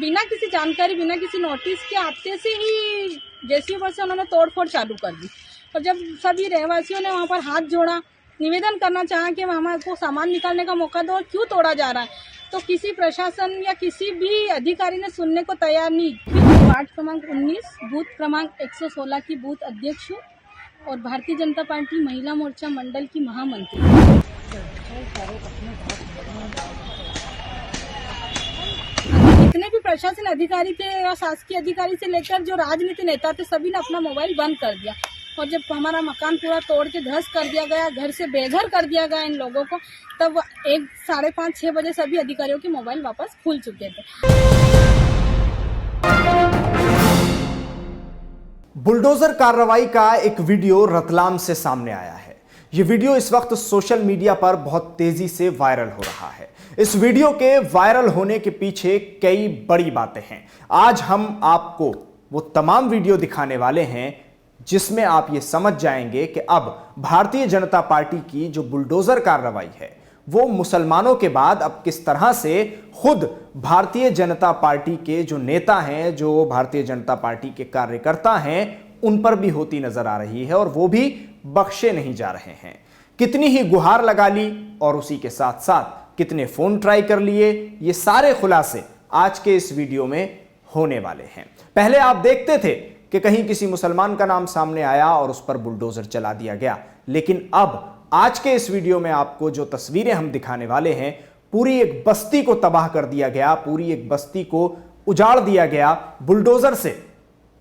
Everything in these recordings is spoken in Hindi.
बिना किसी जानकारी, बिना किसी नोटिस के आते से ही जेसीबी से उन्होंने तोड़फोड़ चालू कर दी। और जब सभी रहवासियों ने वहाँ पर हाथ जोड़ा, निवेदन करना चाहा कि हमको सामान निकालने का मौका दो और क्यों तोड़ा जा रहा है, तो किसी प्रशासन या किसी भी अधिकारी ने सुनने को तैयार नहीं। वार्ड क्रमांक 19 बूथ क्रमांक 116 की बूथ अध्यक्ष हूँ और भारतीय जनता पार्टी महिला मोर्चा मंडल की महामंत्री। जितने भी प्रशासन अधिकारी थे या शासकीय अधिकारी से लेकर जो राजनीति नेता थे, सभी ने अपना मोबाइल बंद कर दिया। और जब हमारा मकान पूरा तोड़ के ध्वस्त कर दिया गया, घर से बेघर कर दिया गया इन लोगों को, तब 1, 5:30, 6 बजे सभी अधिकारियों के मोबाइल वापस खुल चुके थे। बुलडोजर कार्रवाई का एक वीडियो रतलाम से सामने आया है। यह वीडियो इस वक्त सोशल मीडिया पर बहुत तेजी से वायरल हो रहा है। इस वीडियो के वायरल होने के पीछे कई बड़ी बातें हैं। आज हम आपको वो तमाम वीडियो दिखाने वाले हैं जिसमें आप ये समझ जाएंगे कि अब भारतीय जनता पार्टी की जो बुलडोजर कार्रवाई है वो मुसलमानों के बाद अब किस तरह से खुद भारतीय जनता पार्टी के जो नेता हैं, जो भारतीय जनता पार्टी के कार्यकर्ता हैं, उन पर भी होती नजर आ रही है और वो भी बख्शे नहीं जा रहे हैं। कितनी ही गुहार लगा ली और उसी के साथ साथ कितने फोन ट्राई कर लिए, ये सारे खुलासे आज के इस वीडियो में होने वाले हैं। पहले आप देखते थे कि कहीं किसी मुसलमान का नाम सामने आया और उस पर बुलडोजर चला दिया गया, लेकिन अब आज के इस वीडियो में आपको जो तस्वीरें हम दिखाने वाले हैं, पूरी एक बस्ती को तबाह कर दिया गया, पूरी एक बस्ती को उजाड़ दिया गया बुलडोजर से,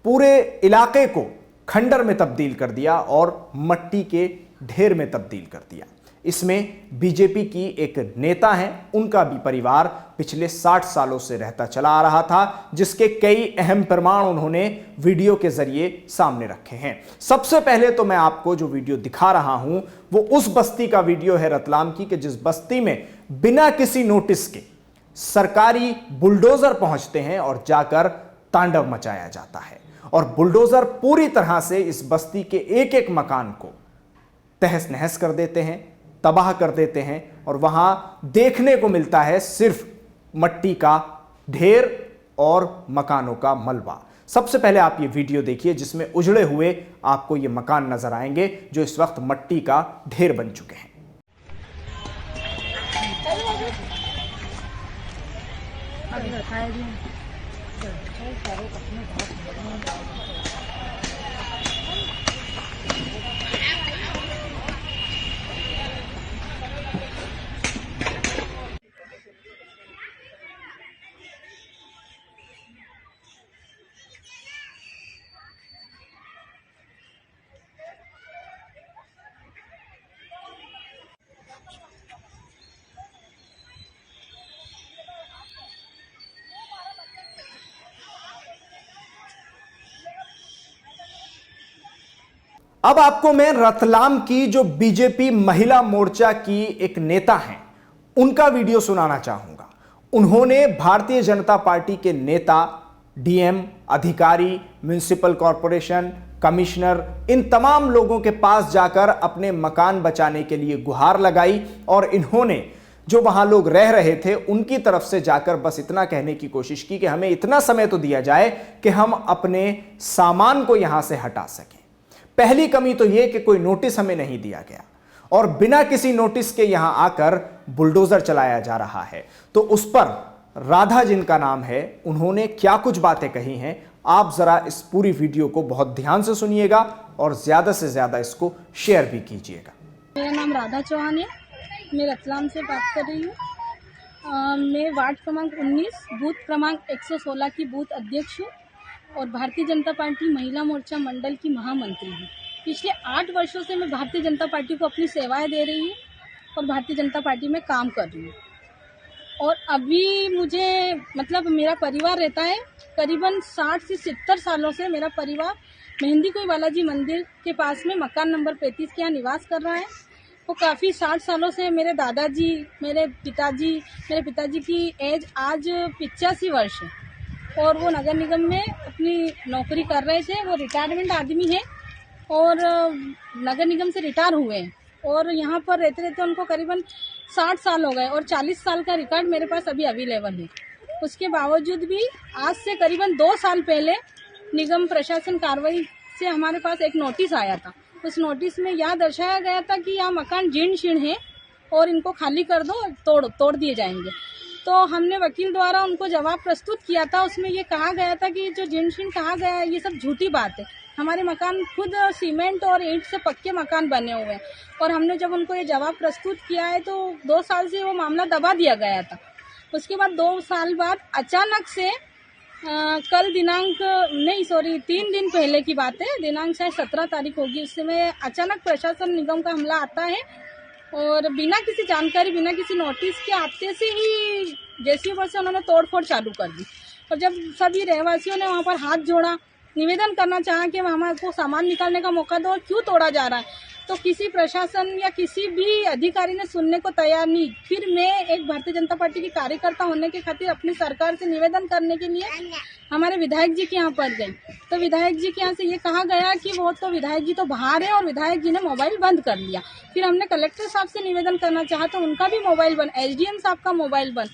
पूरे इलाके को खंडर में तब्दील कर दिया और मट्टी के ढेर में तब्दील कर दिया। इसमें बीजेपी की एक नेता हैं, उनका भी परिवार पिछले 60 सालों से रहता चला आ रहा था, जिसके कई अहम प्रमाण उन्होंने वीडियो के जरिए सामने रखे हैं। सबसे पहले तो मैं आपको जो वीडियो दिखा रहा हूं वो उस बस्ती का वीडियो है रतलाम की, कि जिस बस्ती में बिना किसी नोटिस के सरकारी बुलडोजर पहुंचते हैं और जाकर तांडव मचाया जाता है और बुलडोजर पूरी तरह से इस बस्ती के एक एक मकान को तहस नहस कर देते हैं, तबाह कर देते हैं और वहां देखने को मिलता है सिर्फ मट्टी का ढेर और मकानों का मलबा। सबसे पहले आप ये वीडियो देखिए जिसमें उजड़े हुए आपको ये मकान नजर आएंगे जो इस वक्त मट्टी का ढेर बन चुके हैं। अब आपको मैं रतलाम की जो बीजेपी महिला मोर्चा की एक नेता हैं उनका वीडियो सुनाना चाहूंगा। उन्होंने भारतीय जनता पार्टी के नेता, डीएम, अधिकारी, म्युनिसिपल कॉरपोरेशन, कमिश्नर, इन तमाम लोगों के पास जाकर अपने मकान बचाने के लिए गुहार लगाई और इन्होंने जो वहां लोग रह रहे थे उनकी तरफ से जाकर बस इतना कहने की कोशिश की कि हमें इतना समय तो दिया जाए कि हम अपने सामान को यहां से हटा सकें। पहली कमी तो यह कि कोई नोटिस हमें नहीं दिया गया और बिना किसी नोटिस के यहां आकर बुलडोजर चलाया जा रहा है। तो उस पर राधा जिनका नाम है, उन्होंने क्या कुछ बातें कही हैं, आप जरा इस पूरी वीडियो को बहुत ध्यान से सुनिएगा और ज्यादा से ज्यादा इसको शेयर भी कीजिएगा। मेरा नाम राधा चौहान है, मैं रतलाम से बात कर रही हूँ। मैं वार्ड क्रमांक 19 बूथ क्रमांक 116 की बूथ अध्यक्ष हूँ और भारतीय जनता पार्टी महिला मोर्चा मंडल की महामंत्री हूँ। पिछले 8 वर्षों से मैं भारतीय जनता पार्टी को अपनी सेवाएं दे रही हूँ और भारतीय जनता पार्टी में काम कर रही हूँ। और अभी मुझे मेरा परिवार रहता है करीबन 60 से 70 सालों से। मेरा परिवार मेहंदी कोई बालाजी मंदिर के पास में मकान नंबर 35 के यहाँ निवास कर रहा है। वो काफ़ी 60 सालों से मेरे दादाजी, मेरे पिताजी की एज आज 85 वर्ष है और वो नगर निगम में अपनी नौकरी कर रहे थे। वो रिटायरमेंट आदमी है और नगर निगम से रिटायर हुए हैं और यहाँ पर रहते रहते उनको करीबन 60 साल हो गए और 40 साल का रिकॉर्ड मेरे पास अभी अवेलेबल है। उसके बावजूद भी आज से करीबन 2 साल पहले निगम प्रशासन कार्रवाई से हमारे पास एक नोटिस आया था। उस नोटिस में यह दर्शाया गया था कि यह मकान जीर्ण शीर्ण है और इनको खाली कर दो, तोड़ दिए जाएंगे। तो हमने वकील द्वारा उनको जवाब प्रस्तुत किया था। उसमें ये कहा गया था कि जो जीर्ण शीर्ण कहा गया है ये सब झूठी बात है। हमारे मकान खुद सीमेंट और ईंट से पक्के मकान बने हुए हैं। और हमने जब उनको ये जवाब प्रस्तुत किया है तो 2 साल से वो मामला दबा दिया गया था। उसके बाद 2 साल बाद अचानक से कल 3 दिन पहले की बात है, दिनांक शायद 17 तारीख होगी, उस समय अचानक प्रशासन निगम का हमला आता है और बिना किसी जानकारी, बिना किसी नोटिस के आते से ही जेसीबी से उन्होंने तोड़फोड़ चालू कर दी। और जब सभी रहवासियों ने वहाँ पर हाथ जोड़ा, निवेदन करना चाहा कि हमको सामान निकालने का मौका दो और क्यों तोड़ा जा रहा है, तो किसी प्रशासन या किसी भी अधिकारी ने सुनने को तैयार नहीं। फिर मैं एक भारतीय जनता पार्टी की कार्यकर्ता होने के खातिर अपनी सरकार से निवेदन करने के लिए हमारे विधायक जी के यहाँ पर गई। तो विधायक जी के यहाँ से ये कहा गया कि वो तो विधायक जी तो बाहर है और विधायक जी ने मोबाइल बंद कर लिया। फिर हमने कलेक्टर साहब से निवेदन करना चाहा तो उनका भी मोबाइल बंद, एसडीएम साहब का मोबाइल बंद।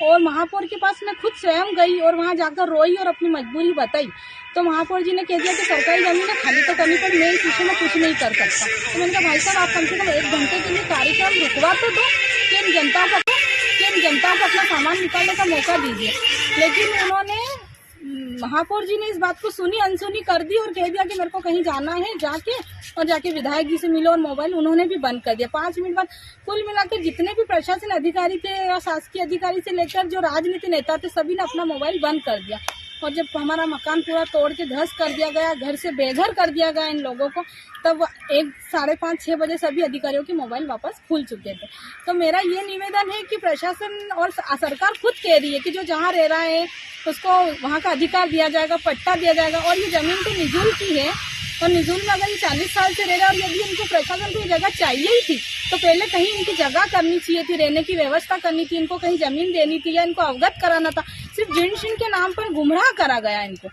और महापौर के पास मैं खुद स्वयं गई और वहाँ जाकर रोई और अपनी मजबूरी बताई। तो महापौर जी ने कह दिया कि सरकारी जमीन है, खाली तो करनी पड़ी, मैं इस विषय में कुछ नहीं कर सकता। तो मैंने कहा भाई साहब आप कम से कम 1 घंटे के लिए कार्यक्रम रुकवा तो दो कि इन जनता को अपना सामान निकालने का मौका दीजिए। लेकिन उन्होंने, महापौर जी ने इस बात को सुनी अनसुनी कर दी और कह दिया कि मेरे को कहीं जाना है, जाके विधायक जी से मिलो, और मोबाइल उन्होंने भी बंद कर दिया। 5 मिनट बाद कुल मिलाकर जितने भी प्रशासन अधिकारी थे या शासकीय अधिकारी से लेकर जो राजनीति नेता थे सभी ने अपना मोबाइल बंद कर दिया। और जब हमारा मकान पूरा तोड़ के ध्वस्त कर दिया गया, घर से बेघर कर दिया गया इन लोगों को, तब 5:30-6 बजे सभी अधिकारियों के मोबाइल वापस खुल चुके थे। तो मेरा ये निवेदन है कि प्रशासन और सरकार खुद कह रही है कि जो जहाँ रह रहा है उसको वहाँ का अधिकार दिया जाएगा, पट्टा दिया जाएगा। और ये जमीन तो निजुल की है और निजुल में अगर ये 40 साल से रह रहा है और यदि इनको प्रशासन को ये जगह चाहिए ही थी तो पहले कहीं इनकी जगह करनी चाहिए थी, रहने की व्यवस्था करनी थी, इनको कहीं जमीन देनी थी या इनको अवगत कराना था। सिर्फ जीर्ण शीर्ण के नाम पर गुमराह करा गया। इनको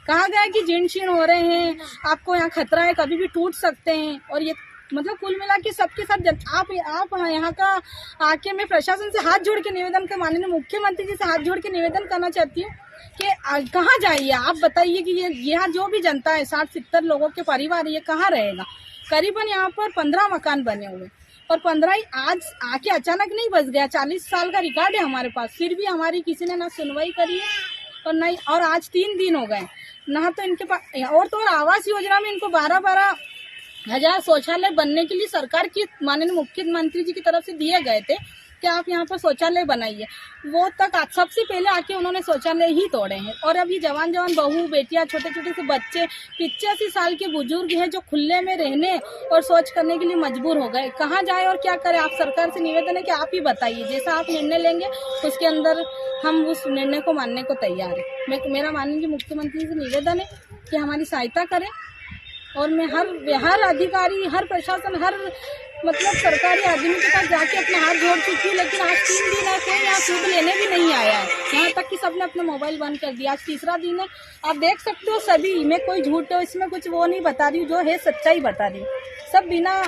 कहा गया कि जीर्ण शीर्ण हो रहे हैं, आपको यहाँ खतरा है, कभी भी टूट सकते हैं। और ये मतलब कुल मिला के सबके साथ आप यहाँ का आके मैं प्रशासन से हाथ जोड़ के निवेदन कर, माननीय मुख्यमंत्री जी से हाथ जोड़ के निवेदन करना चाहती हूँ कि कहाँ जाइए आप बताइए कि ये यहाँ जो भी जनता है 60-70 लोगों के परिवार, ये कहाँ रहेगा। करीबन यहाँ पर 15 मकान बने हुए और 15 ही आज आके अचानक नहीं बस गया। 40 साल का रिकॉर्ड है हमारे पास, फिर भी हमारी किसी ने ना सुनवाई करी है और नहीं। और आज 3 दिन हो गए ना, तो इनके पास और तो और आवास योजना में इनको 12-12 हजार शौचालय बनने के लिए सरकार की माननीय मुख्यमंत्री जी की तरफ से दिए गए थे कि आप यहाँ पर शौचालय बनाइए। वो तक सबसे पहले आके उन्होंने शौचालय ही तोड़े हैं। और अभी जवान बहू बेटियां, छोटे छोटे से बच्चे, 85 साल के बुजुर्ग हैं जो खुले में रहने और शौच करने के लिए मजबूर हो गए। कहाँ जाए और क्या करें। आप सरकार से निवेदन है कि आप ही बताइए, जैसा आप निर्णय लेंगे उसके अंदर हम उस निर्णय को मानने को तैयार है। मेरा माननीय मुख्यमंत्री से निवेदन है कि हमारी सहायता करें। और मैं हर अधिकारी, हर प्रशासन, हर मतलब सरकारी आदमी के पास जाके अपना हाथ जोड़ चुकी हूँ, लेकिन आज 3 दिन है, कोई यहाँ शुभ लेने भी नहीं आया है। यहाँ तक कि सबने अपना मोबाइल बंद कर दिया। आज 3रा दिन है, आप देख सकते हो सभी, मैं कोई झूठ है इसमें कुछ वो नहीं बता रही हूँ, जो है सच्चाई बता रही हूँ। सब बिना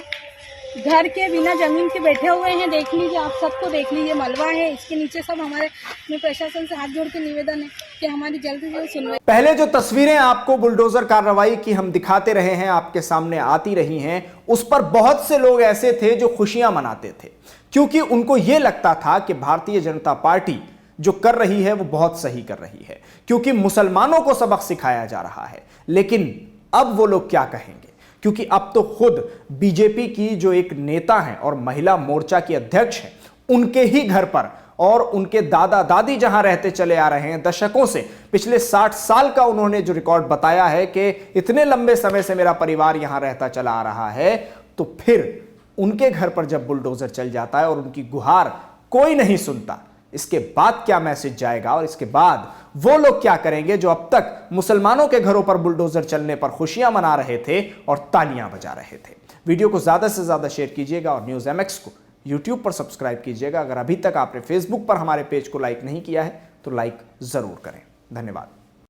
घर के, बिना जमीन के बैठे हुए हैं। देख लीजिए, आप सबको देख लीजिए, मलबा है इसके नीचे सब। हमारे में प्रशासन से हाथ जोड़ के निवेदन है कि हमारी जल्द से जल्द सुनवाई। पहले जो तस्वीरें आपको बुलडोजर कार्रवाई की हम दिखाते रहे हैं, आपके सामने आती रही हैं, उस पर बहुत से लोग ऐसे थे जो खुशियां मनाते थे, क्योंकि उनको यह लगता था कि भारतीय जनता पार्टी जो कर रही है वो बहुत सही कर रही है, क्योंकि मुसलमानों को सबक सिखाया जा रहा है। लेकिन अब वो लोग क्या कहेंगे, क्योंकि अब तो खुद बीजेपी की जो एक नेता हैं और महिला मोर्चा की अध्यक्ष हैं, उनके ही घर पर और उनके दादा दादी जहां रहते चले आ रहे हैं दशकों से, पिछले 60 साल का उन्होंने जो रिकॉर्ड बताया है कि इतने लंबे समय से मेरा परिवार यहां रहता चला आ रहा है, तो फिर उनके घर पर जब बुलडोजर चल जाता है और उनकी गुहार कोई नहीं सुनता, इसके बाद क्या मैसेज जाएगा और इसके बाद वो लोग क्या करेंगे जो अब तक मुसलमानों के घरों पर बुलडोजर चलने पर खुशियां मना रहे थे और तालियां बजा रहे थे। वीडियो को ज्यादा से ज्यादा शेयर कीजिएगा और न्यूज़ MX को YouTube पर सब्सक्राइब कीजिएगा। अगर अभी तक आपने Facebook पर हमारे पेज को लाइक नहीं किया है तो लाइक जरूर करें। धन्यवाद।